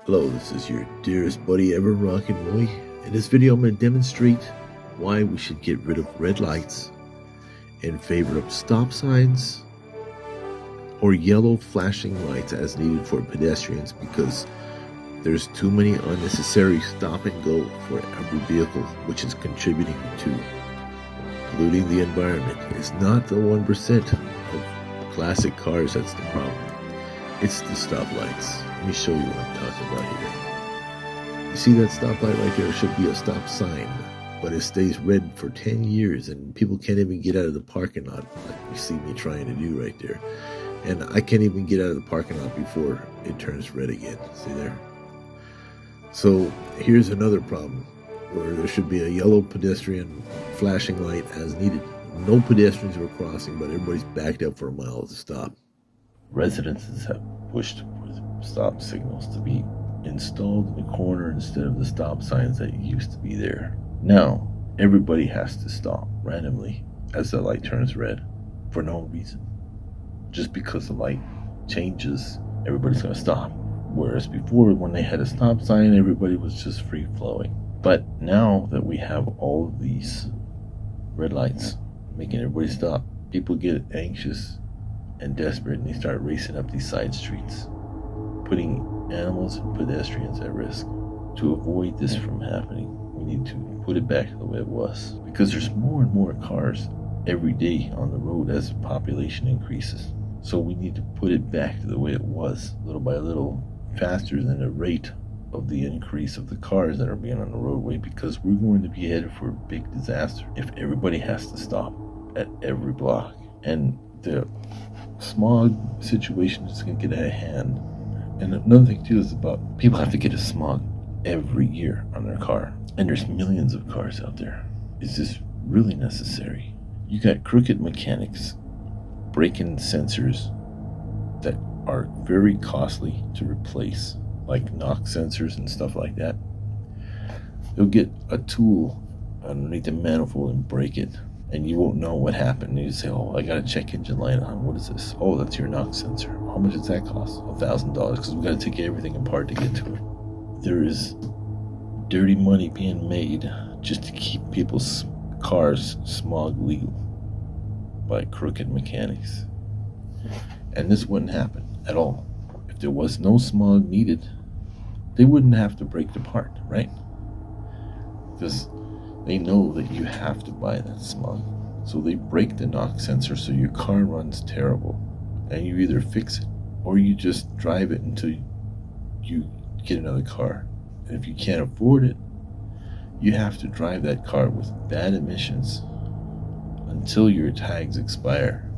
Hello, this is your dearest buddy ever, Rockin. In this video, I'm going to demonstrate why we should get rid of red lights in favor of stop signs or yellow flashing lights as needed for pedestrians, because there's too many unnecessary stop and go for every vehicle, which is contributing to polluting the environment. It's not the 1% of classic cars that's the problem. It's the stoplights. Let me show you what I'm talking about here. You see that stoplight right there? It should be a stop sign, but it stays red for 10 years and people can't even get out of the parking lot like you see me trying to do right there. And I can't even get out of the parking lot before it turns red again. See there? So here's another problem where there should be a yellow pedestrian flashing light as needed. No pedestrians were crossing, but everybody's backed up for a mile to stop. Residences have pushed for stop signals to be installed in the corner instead of the stop signs that used to be there. Now, everybody has to stop randomly as the light turns red for no reason. Just because the light changes, everybody's going to stop. Whereas before, when they had a stop sign, everybody was just free flowing. But now that we have all of these red lights making everybody stop, people get anxious and desperate, and they start racing up these side streets, putting animals and pedestrians at risk. To avoid this from happening, we need to put it back to the way it was, because there's more and more cars every day on the road as the population increases. So we need to put it back to the way it was, little by little, faster than the rate of the increase of the cars that are being on the roadway, because we're going to be headed for a big disaster if everybody has to stop at every block. And the smog situation is going to get out of hand. And another thing too is about people have to get a smog every year on their car, and there's millions of cars out there. Is this really necessary? You got crooked mechanics breaking sensors that are very costly to replace, like knock sensors and stuff like that. They'll get a tool underneath the manifold and break it, and you won't know what happened. You say, oh, I got a check engine light on. What is this? Oh, that's your knock sensor. How much does that cost? $1,000, because we got to take everything apart to get to it. There is dirty money being made just to keep people's cars smog legal by crooked mechanics. And this wouldn't happen at all. If there was no smog needed, they wouldn't have to break the part, right? Because they know that you have to buy that smog. So they break the knock sensor so your car runs terrible. And you either fix it or you just drive it until you get another car. And if you can't afford it, you have to drive that car with bad emissions until your tags expire.